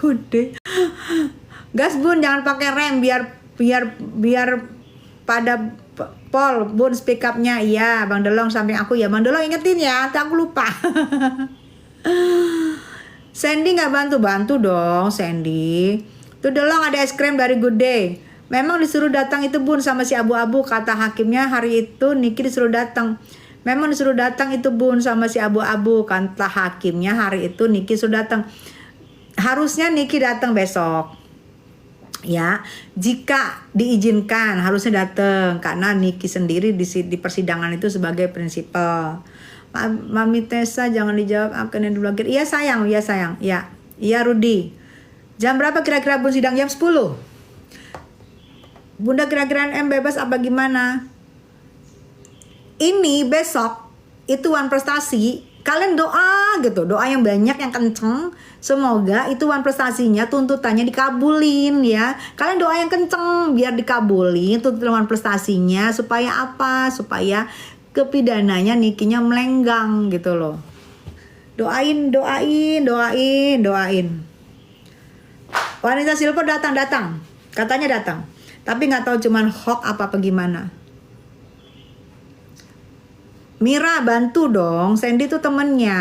Gude. Gas Bun, jangan pakai rem biar pada pol. Bun, speak up-nya. Iya, Bang Delong samping aku ya. Bang Delong ingetin ya, nanti aku lupa. Sandy nggak bantu dong, Sandy. Tuh Delong ada es krim dari Good Day. Memang disuruh datang itu Bun sama si abu-abu, kata hakimnya hari itu Niki disuruh datang. Memang disuruh datang itu Bun sama si abu-abu, kata hakimnya hari itu Niki suruh datang. Harusnya Niki datang besok. Ya, jika diizinkan harusnya datang karena Niki sendiri di persidangan itu sebagai prinsipal. Mami Tessa jangan dijawab akan yang diblokir. Iya sayang. Ya. Iya Rudi. Jam berapa kira-kira Bun sidang? Jam 10. Bunda kira-kira M bebas apa gimana? Ini besok itu Wan prestasi. Kalian doa gitu, doa yang banyak, yang kenceng. Semoga itu Wan prestasinya tuntutannya dikabulin ya. Kalian doa yang kenceng biar dikabulin tuntutan Wan prestasinya supaya apa? Supaya kepidananya Nikinya melenggang gitu loh. Doain. Wanita silver datang. Katanya datang. Tapi nggak tahu cuman hoax apa gimana. Mira bantu dong, Sandy tuh temennya,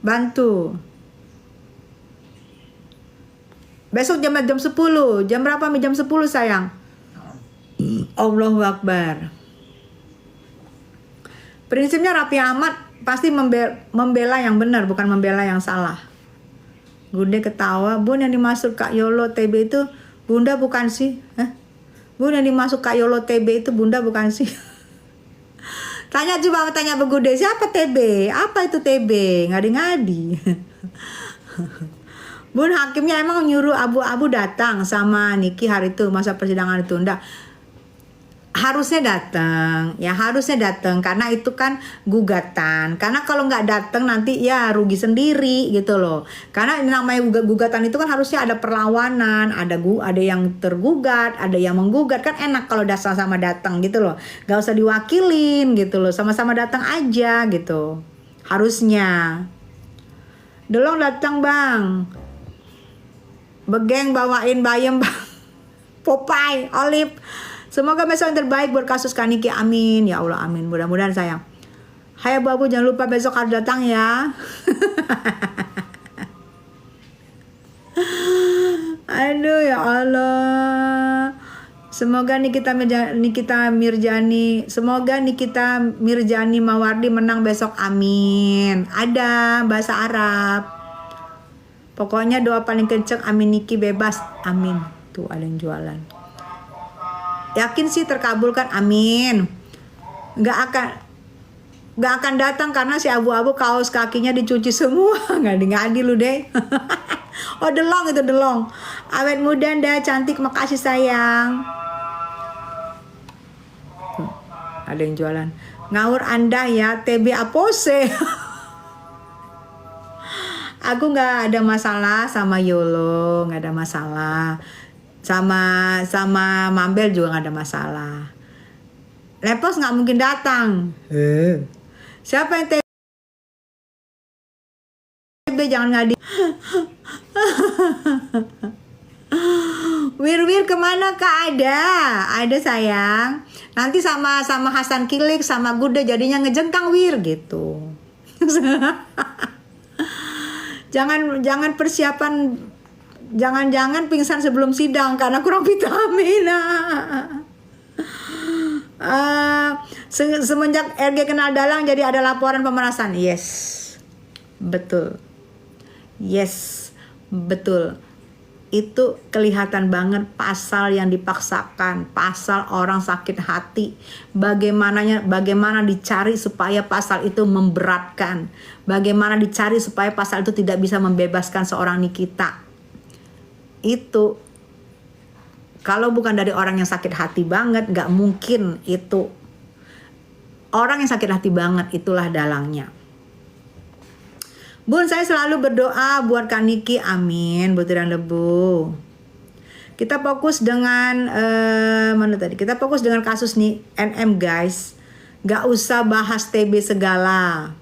bantu. Besok jam 10, jam berapa? Jam 10 sayang. Allahu Akbar. Prinsipnya Raffi Ahmad pasti membela yang benar, bukan membela yang salah. Gude ketawa, Bun yang dimaksud Kak Yolo TB itu Bunda bukan sih? Bun yang dimaksud Kak Yolo TB itu Bunda bukan sih? Tanya Begude, siapa TB? Apa itu TB? Ngadi-ngadi. Bun, hakimnya emang nyuruh abu-abu datang sama Niki hari itu, masa persidangan ditunda. Harusnya datang karena itu kan gugatan. Karena kalau nggak datang nanti ya rugi sendiri gitu loh. Karena namanya gugatan itu kan harusnya ada perlawanan, ada yang tergugat, ada yang menggugat, kan enak kalau sama datang gitu loh. Gak usah diwakilin gitu loh, sama-sama datang aja gitu. Harusnya. Delong datang Bang. Begeng bawain bayam Bang. Popeye, Olive. Semoga besok yang terbaik buat kasus Kaniki, amin. Ya Allah, amin. Mudah-mudahan sayang. Hai Abu-abu, jangan lupa besok harus datang ya. Aduh ya Allah. Semoga Nikita Mirjani Mawardi menang besok, amin. Ada bahasa Arab. Pokoknya doa paling kenceng, amin Niki bebas, amin. Tuh ada yang jualan. Yakin sih terkabulkan, amin. Gak akan datang karena si abu-abu kaos kakinya dicuci semua. Ngadi-ngadi lu deh. Oh Delong. Awet muda dah, cantik, makasih sayang. Tuh, ada yang jualan. Ngawur Anda ya, TB apose. Aku gak ada masalah sama Yolo, gak ada masalah. Sama Mambel juga nggak ada masalah. Lepos nggak mungkin datang. Siapa yang TB jangan ngadi. Wir kemana Kak? Ada sayang. Nanti sama Hasan Kilik sama Gude jadinya ngejengkang Wir gitu. Jangan persiapan. Jangan pingsan sebelum sidang karena kurang vitamin. Semenjak RG kenal dalang jadi ada laporan pemerasan. Yes, betul. Itu kelihatan banget pasal yang dipaksakan, pasal orang sakit hati. Bagaimana dicari supaya pasal itu memberatkan, bagaimana dicari supaya pasal itu tidak bisa membebaskan seorang Nikita. Itu kalau bukan dari orang yang sakit hati banget, gak mungkin itu. Orang yang sakit hati banget itulah dalangnya. Bun, saya selalu berdoa buat Kak Niki, amin. Butiran debu. Kita fokus dengan Kita fokus dengan kasus nih NM guys. Gak usah bahas TB segala.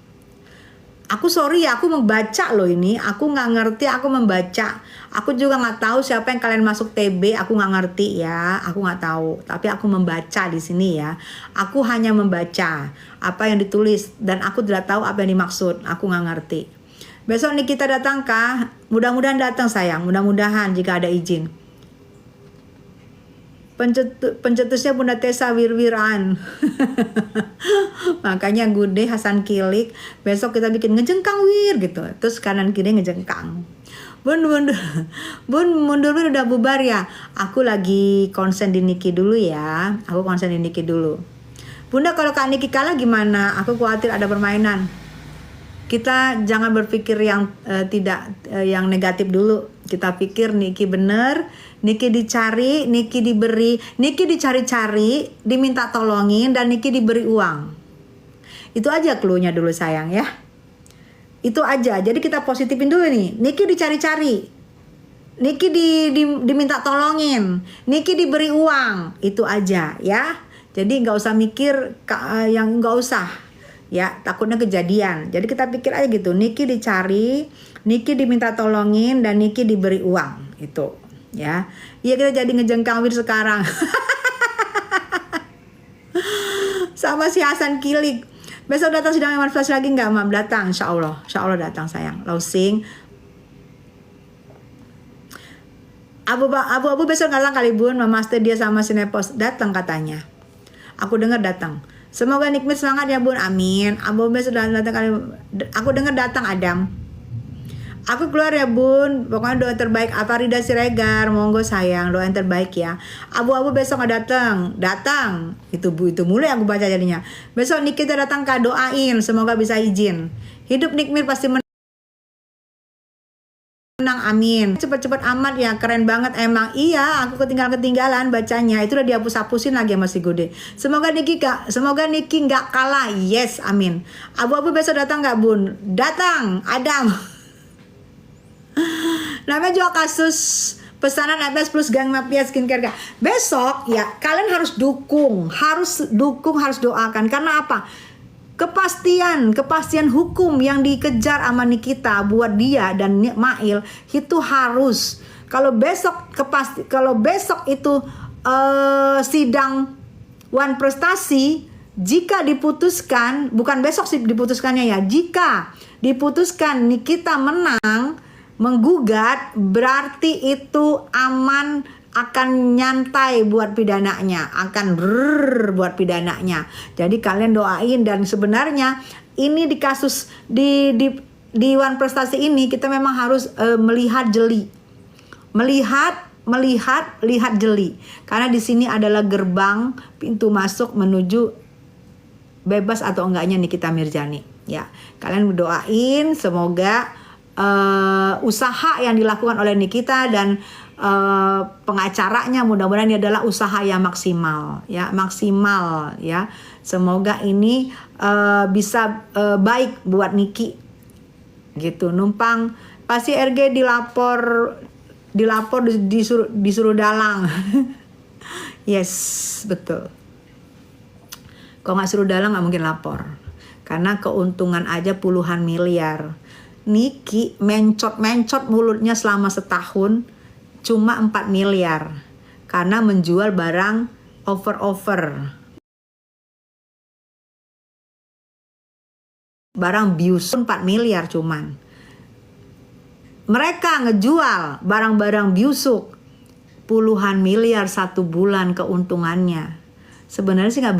Aku sorry ya, aku membaca loh ini. Aku nggak ngerti, aku membaca. Aku juga nggak tahu siapa yang kalian masuk TB. Aku nggak ngerti ya, aku nggak tahu. Tapi aku membaca di sini ya. Aku hanya membaca apa yang ditulis dan aku tidak tahu apa yang dimaksud. Aku nggak ngerti. Besok nih kita datang kah? Mudah-mudahan datang sayang. Mudah-mudahan jika ada izin. Pencetusnya Bunda Tessa Wir-Wiran. Makanya Gude Hasan Kilik, besok kita bikin ngejengkang Wir gitu. Terus kanan kiri ngejengkang. Bun mundur udah bubar ya. Aku lagi konsen di Niki dulu ya. Aku konsen di Niki dulu. Bunda, kalau Kak Niki kalah gimana? Aku khawatir ada permainan. Kita jangan berpikir yang yang negatif dulu. Kita pikir Niki bener, Niki dicari, Niki diberi, Niki dicari-cari, diminta tolongin, dan Niki diberi uang. Itu aja clue-nya dulu sayang ya. Itu aja. Jadi kita positifin dulu nih. Niki dicari-cari, Niki diminta tolongin, Niki diberi uang. Itu aja ya. Jadi nggak usah mikir yang nggak usah. Ya, takutnya kejadian. Jadi kita pikir aja gitu. Niki dicari, Niki diminta tolongin, dan Niki diberi uang. Itu ya. Iya, kita jadi ngejengkang Wir sekarang. Sama si Hasan Kilik. Besok datang sidang manfaat lagi nggak, Mam? Datang, insya Allah datang sayang. Lausing. Abu besok datang kali Bun. Mamaste dia sama Sinepos datang katanya. Aku dengar datang. Semoga nikmat semangat ya Bun, amin. Abu besok datang kali. Aku dengar datang Adam. Aku keluar ya Bun. Pokoknya doa terbaik. Farida Siregar, monggo sayang, doa yang terbaik ya. Abu besok nggak datang. Itu mulai aku baca jadinya. Besok Nikita datang Kak, doain semoga bisa izin. Hidup Nikmir pasti menang, amin. Cepet-cepet amat ya, keren banget emang. Iya, aku ketinggalan bacanya. Itu udah dihapus-hapusin lagi sama si Gude. Semoga Niki nggak kalah. Yes, amin. Abu besok datang nggak Bun? Datang, Adam. Namanya juga kasus pesanan FS plus Gang Mafia Skincare. Besok ya kalian harus dukung, harus doakan. Karena apa? Kepastian hukum yang dikejar sama Nikita buat dia dan Mail itu harus. Kalau besok itu sidang One Prestasi, jika diputuskan, bukan besok sih diputuskannya ya, jika diputuskan Nikita menang menggugat, berarti itu aman, akan nyantai buat pidananya, buat pidananya. Jadi kalian doain. Dan sebenarnya ini di kasus di One Prestasi ini kita memang harus melihat jeli, lihat jeli, karena di sini adalah gerbang pintu masuk menuju bebas atau enggaknya Nikita Mirzani ya. Kalian doain semoga usaha yang dilakukan oleh Nikita dan pengacaranya mudah-mudahan ini adalah usaha yang maksimal ya. Semoga ini bisa baik buat Niki gitu. Numpang pasti RG dilapor disuruh dalang. Yes, betul. Kalau nggak suruh dalang nggak mungkin lapor, karena keuntungan aja puluhan miliar. Niki mencot mulutnya selama setahun cuma 4 miliar karena menjual barang over. Barang bius 4 miliar cuman. Mereka ngejual barang-barang biusuk puluhan miliar satu bulan keuntungannya. Sebenarnya sih nggak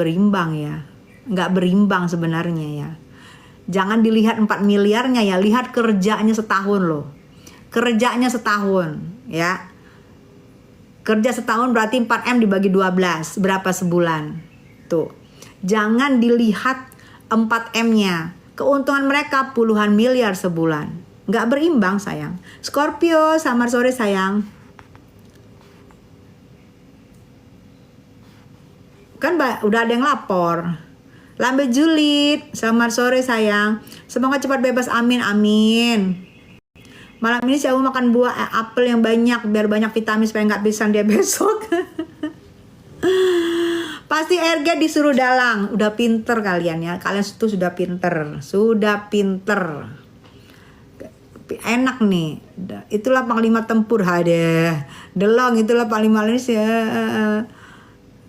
berimbang sebenarnya ya. Jangan dilihat 4 miliarnya ya, lihat kerjanya setahun loh. Kerjanya setahun ya. Kerja setahun berarti 4M dibagi 12, berapa sebulan? Tuh. Jangan dilihat 4M-nya. Keuntungan mereka puluhan miliar sebulan. Nggak berimbang sayang. Scorpio, selamat sore sayang. Kan udah ada yang lapor. Lambe Julit, selamat sore sayang. Semoga cepat bebas, amin. Malam ini saya mau makan buah apel yang banyak biar banyak vitamin supaya nggak pingsan dia besok. Pasti RG disuruh dalang. Udah pinter kalian ya. Kalian itu sudah pinter. Sudah pinter. Enak nih. Itulah panglima tempur. Hadeh. Delong itulah panglima Indonesia.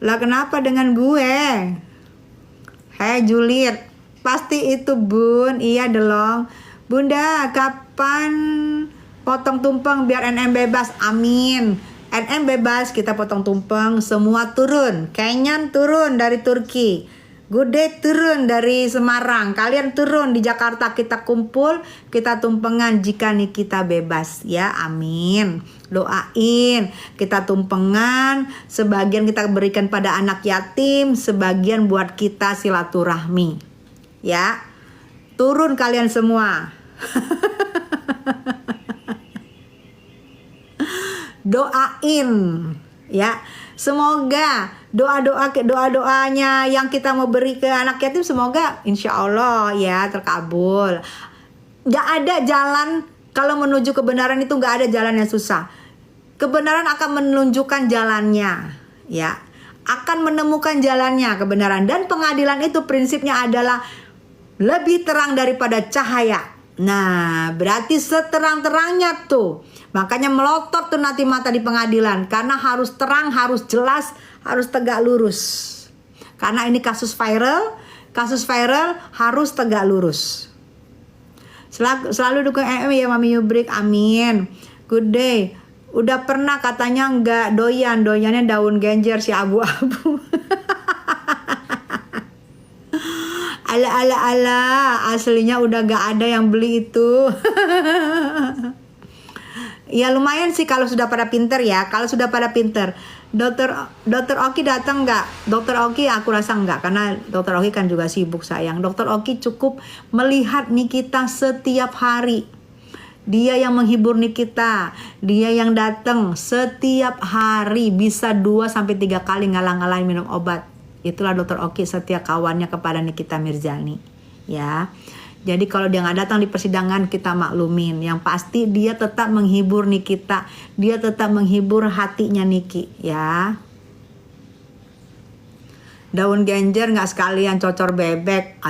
Lah kenapa dengan gue? Hei Juliet. Pasti itu Bun. Iya Delong. Bunda kapan potong tumpeng biar NM bebas? Amin. NM bebas, kita potong tumpeng, semua turun. Kenyan turun dari Turki, Good Day turun dari Semarang, kalian turun di Jakarta, kita kumpul, kita tumpengan jika Nikita bebas ya, amin. Doain, kita tumpengan, sebagian kita berikan pada anak yatim, sebagian buat kita silaturahmi ya. Turun kalian semua. Doain ya, semoga doa-doanya yang kita mau beri ke anak yatim semoga insya Allah ya terkabul. Gak ada jalan kalau menuju kebenaran itu, gak ada jalan yang susah. Kebenaran akan menunjukkan jalannya ya, akan menemukan jalannya kebenaran. Dan pengadilan itu prinsipnya adalah lebih terang daripada cahaya. Nah berarti seterang-terangnya tuh, makanya melotot tuh nanti mata di pengadilan, karena harus terang, harus jelas, harus tegak lurus. Karena ini kasus viral harus tegak lurus. Selalu dukung MM ya Mami Yubrik, amin. Good Day. Udah pernah katanya nggak doyannya daun genjer si abu-abu. Ala, aslinya udah gak ada yang beli itu. Ya lumayan sih kalau sudah pada pinter ya. Kalau sudah pada pinter. Dokter Oki datang nggak? Dokter Oki aku rasa nggak, karena Dokter Oki kan juga sibuk sayang. Dokter Oki cukup melihat Nikita setiap hari. Dia yang menghibur Nikita, dia yang datang setiap hari, bisa 2-3 kali ngalah-ngalahin minum obat. Itulah Dokter Oki setia kawannya kepada Nikita Mirzani ya. Jadi kalau dia nggak datang di persidangan kita maklumin. Yang pasti dia tetap menghibur Nikita, dia tetap menghibur hatinya Niki ya. Daun genjer nggak sekalian cocor bebek.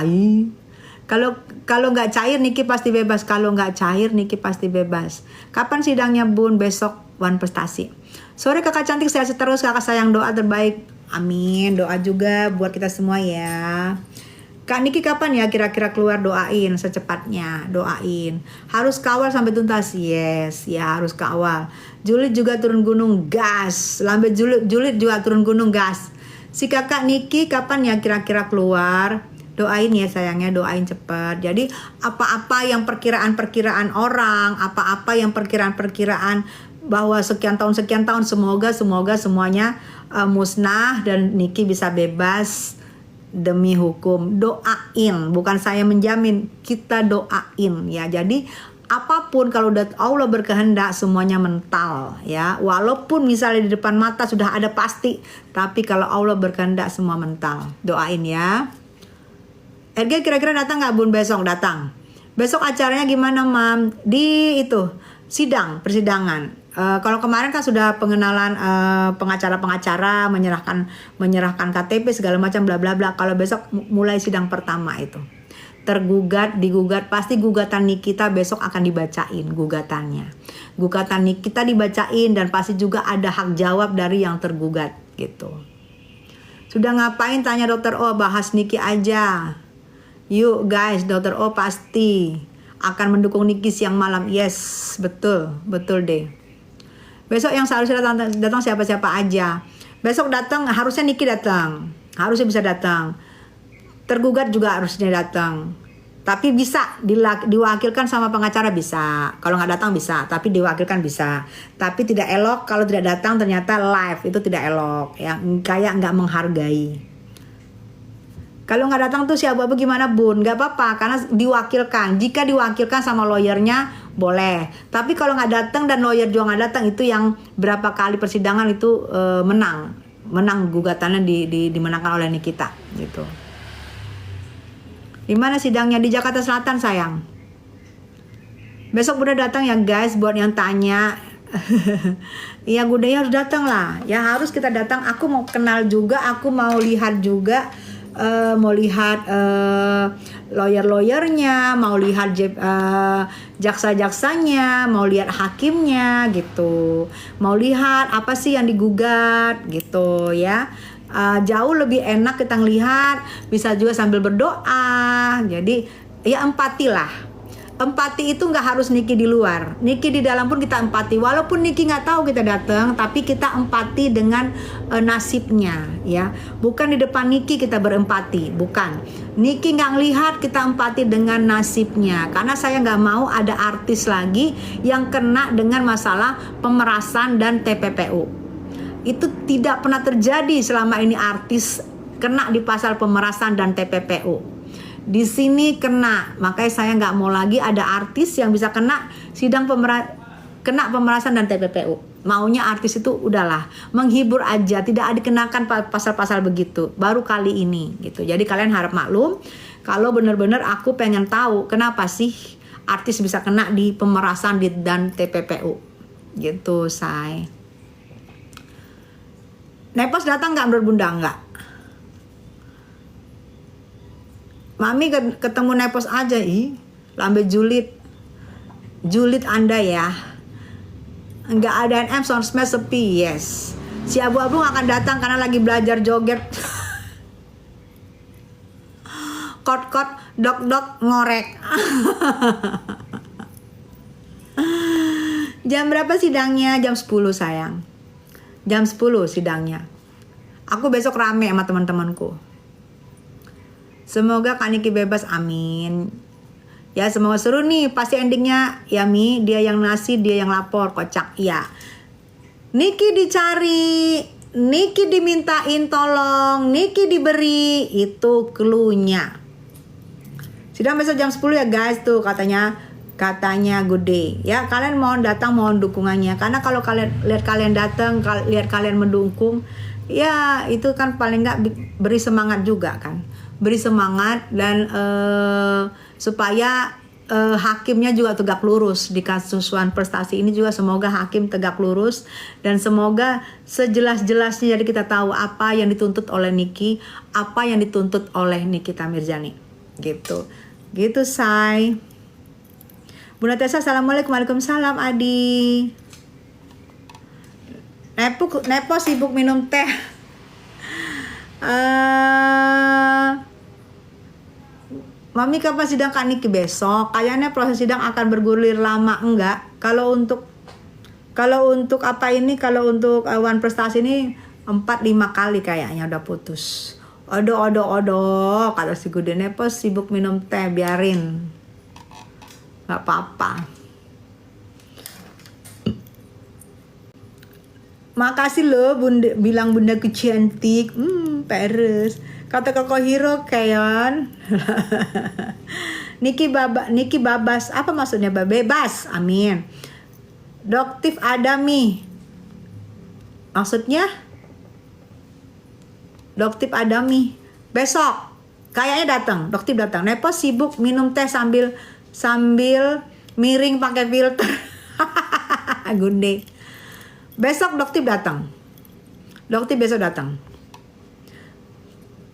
Kalau nggak cair Niki pasti bebas. Kalau nggak cair Niki pasti bebas. Kapan sidangnya Bun? Besok Wan Prestasi. Sore kakak cantik, sehat terus kakak sayang, doa terbaik. Amin, doa juga buat kita semua ya. Kak Niki kapan ya kira-kira keluar? Doain secepatnya, doain. Harus kawal sampai tuntas, yes, ya harus kawal. Juliet juga turun gunung gas, lambe Juliet juga turun gunung gas. Si kakak Niki kapan ya kira-kira keluar? Doain ya sayangnya, doain cepat. Jadi apa-apa yang perkiraan orang, apa-apa yang perkiraan bahwa sekian tahun semoga semuanya musnah dan Niki bisa bebas demi hukum. Doain, bukan saya menjamin, kita doain ya. Jadi apapun kalau udah Allah berkehendak semuanya mental ya. Walaupun misalnya di depan mata sudah ada pasti, tapi kalau Allah berkehendak semua mental. Doain ya. RG kira-kira datang nggak Bun besok? Datang. Besok acaranya gimana Mam? Di itu persidangan. Kalau kemarin kan sudah pengenalan pengacara-pengacara, menyerahkan KTP segala macam bla bla bla. Kalau besok mulai sidang pertama itu. Digugat, pasti gugatan Nikita besok akan dibacain gugatannya. Gugatan Nikita dibacain dan pasti juga ada hak jawab dari yang tergugat gitu. Sudah ngapain tanya Dokter O, bahas Niki aja. Yuk guys, Dokter O pasti akan mendukung Niki siang malam. Yes, betul deh. Besok yang seharusnya datang siapa-siapa aja. Besok datang harusnya Niki datang. Harusnya bisa datang. Tergugat juga harusnya datang. Tapi bisa diwakilkan sama pengacara bisa. Kalau nggak datang bisa, tapi diwakilkan bisa. Tapi tidak elok kalau tidak datang ternyata live, itu tidak elok. Ya, kayak nggak menghargai. Kalau nggak datang tuh si abu-abu gimana Bun? Nggak apa-apa karena diwakilkan. Jika diwakilkan sama lawyernya boleh. Tapi kalau nggak datang dan lawyer juga nggak datang, itu yang berapa kali persidangan itu menang gugatannya dimenangkan oleh Nikita gitu. Di mana sidangnya? Di Jakarta Selatan sayang. Besok udah datang ya guys, buat yang tanya Iya, Good Day harus datang lah. Ya harus kita datang. Aku mau kenal juga, aku mau lihat juga, mau lihat lawyer-lawyernya, mau lihat jaksa-jaksanya, mau lihat hakimnya gitu. Mau lihat apa sih yang digugat gitu ya. Jauh lebih enak kita ngelihat, bisa juga sambil berdoa. Jadi ya empati lah. Empati itu nggak harus Niki di luar, Niki di dalam pun kita empati. Walaupun Niki nggak tahu kita datang, tapi kita empati dengan nasibnya, ya. Bukan di depan Niki kita berempati, bukan. Niki nggak ngelihat, kita empati dengan nasibnya. Karena saya nggak mau ada artis lagi yang kena dengan masalah pemerasan dan TPPU. Itu tidak pernah terjadi selama ini artis kena di pasal pemerasan dan TPPU. Di sini kena, makanya saya nggak mau lagi ada artis yang bisa kena kena pemerasan dan TPPU. Maunya artis itu udahlah menghibur aja, tidak dikenakan pasal-pasal begitu. Baru kali ini gitu. Jadi kalian harap maklum kalau benar-benar aku pengen tahu kenapa sih artis bisa kena di pemerasan dan TPPU gitu, say. Nepos datang nggak menurut Bunda? Nggak. Mami ketemu Nepos aja, lambe julid Anda ya. Nggak ada NM, Soundsmith sepi, yes. Si abu-abu akan datang karena lagi belajar joget. Kot-kot, dok-dok, ngorek. Jam berapa sidangnya? Jam 10 sayang. Jam 10 sidangnya. Aku besok rame sama teman-temanku. Semoga Kak Niki bebas, amin. Ya semoga seru nih, pasti endingnya ya Mi, dia yang ngasih, dia yang lapor, kocak. Ya, Niki dicari, Niki dimintain tolong, Niki diberi, itu cluenya. Sidang besok jam 10 ya guys, tuh katanya Good Day. Ya kalian mohon datang, mohon dukungannya. Karena kalau kalian datang, lihat kalian mendukung, ya itu kan paling nggak beri semangat juga kan. Beri semangat dan supaya hakimnya juga tegak lurus di kasus Wan Prestasi ini juga. Semoga hakim tegak lurus dan semoga sejelas-jelasnya jadi kita tahu apa yang dituntut oleh Niki, apa yang dituntut oleh Nikita Mirzani gitu say. Bunda Tessa, assalamualaikum. Waalaikumsalam Adi. Nepo sibuk minum teh. Mami kapan sidang Kak Niki? Besok. Kayaknya proses sidang akan bergulir lama, enggak? Kalau untuk apa ini, kalau untuk Wan Prestasi ini 4-5 kali kayaknya udah putus. Odo. Kalau si Gude Nepos sibuk minum teh, biarin. Gak apa-apa. Makasih loh Bunda, bilang Bundaku cantik. Peres. Kata Koko Hiro Keon. Niki babas. Apa maksudnya bebas? Amin. Doktif Adami. Maksudnya? Doktif Adami. Besok. Kayaknya datang. Doktif datang. Nepos sibuk minum teh sambil miring pakai filter. Gunde. Besok Doktif datang. Doktif besok datang.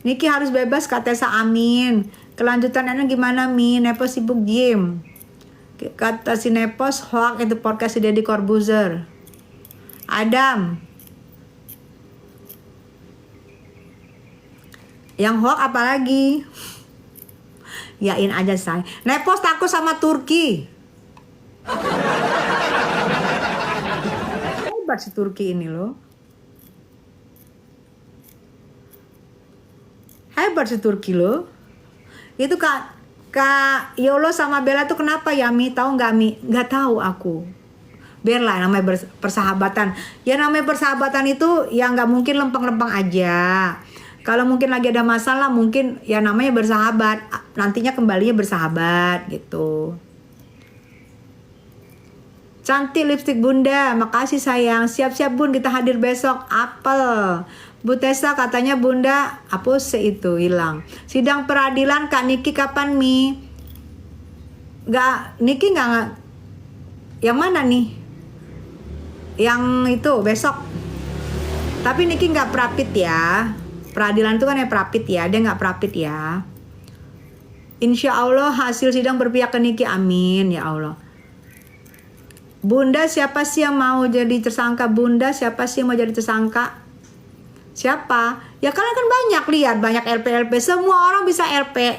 Niki harus bebas kata Tessa, amin. Kelanjutannya gimana Mi? Nepos sibuk diem. Kata si Nepos, hoax itu podcast si Deddy Corbuzier. Adam. Yang hoax apa lagi? Yain aja say. Nepos takut sama Turki. Hebat si Turki ini loh. Hebat si Turki loh. Itu Kak Yolo sama Bella tuh kenapa ya Mi? Tahu nggak Mi? Nggak tahu aku. Biarlah namanya persahabatan. Ya namanya persahabatan itu ya nggak mungkin lempeng-lempeng aja. Kalau mungkin lagi ada masalah mungkin ya namanya bersahabat. Nantinya kembalinya bersahabat gitu. Cantik lipstik Bunda. Makasih sayang. Siap-siap Bun, kita hadir besok. Apel. Bu Tessa katanya Bunda apa sih itu hilang. Sidang peradilan Kak Niki kapan Mi? Niki nggak. Yang mana nih? Yang itu besok. Tapi Niki nggak prapit ya. Peradilan itu kan ya prapit ya, dia nggak prapit ya. Insya Allah hasil sidang berpihak ke Niki, amin ya Allah. Bunda, siapa sih yang mau jadi tersangka? Bunda, siapa sih yang mau jadi tersangka? Siapa? Ya kalian kan banyak lihat, banyak LP. Semua orang bisa LP.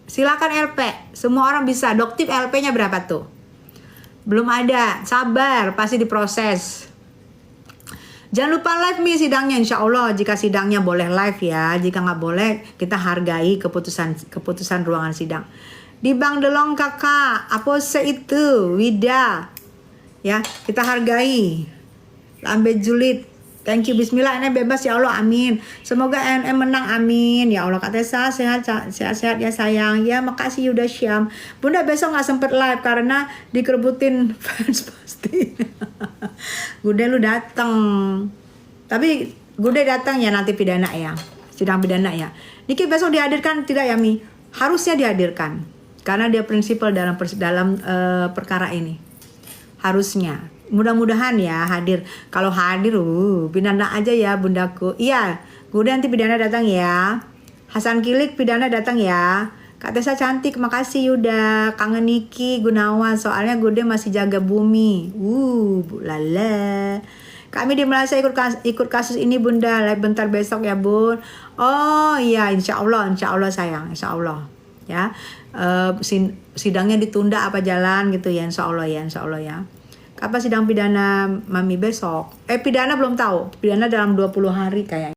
Silakan LP. Semua orang bisa. Doktif LP-nya berapa tuh? Belum ada. Sabar, pasti diproses. Jangan lupa live nih sidangnya, insya Allah. Jika sidangnya boleh live ya, jika nggak boleh kita hargai keputusan ruangan sidang. Di Bang Delong kakak, apa itu Wida, ya kita hargai. Lambe julid, thank you, Bismillah, ini bebas ya Allah, amin. Semoga NM menang, amin ya Allah. Kak Tessa sehat ya sayang, ya makasih Yuda Syam. Bunda besok nggak sempet live karena dikerebutin fans pasti. Gude lu datang, tapi Gude datang ya nanti pidana ya, sidang pidana ya. Niki besok dihadirkan tidak ya Mi? Harusnya dihadirkan karena dia prinsipal dalam perkara ini. Harusnya, mudah-mudahan ya hadir. Kalau hadir, pidana aja ya bundaku. Iya, Gude nanti pidana datang ya. Hasan Kilik pidana datang ya. Kak Tessa cantik, makasih Yuda. Kangen Niki Gunawan, soalnya Gude masih jaga bumi. Lala. Kami di Malaysia ikut kasus ini Bunda. Live bentar besok ya Bun. Oh iya, insya Allah sayang, insya Allah. Ya, sidangnya ditunda apa jalan gitu ya, insya Allah ya. Kapan sidang pidana Mami besok? Pidana belum tahu. Pidana dalam 20 hari kayaknya.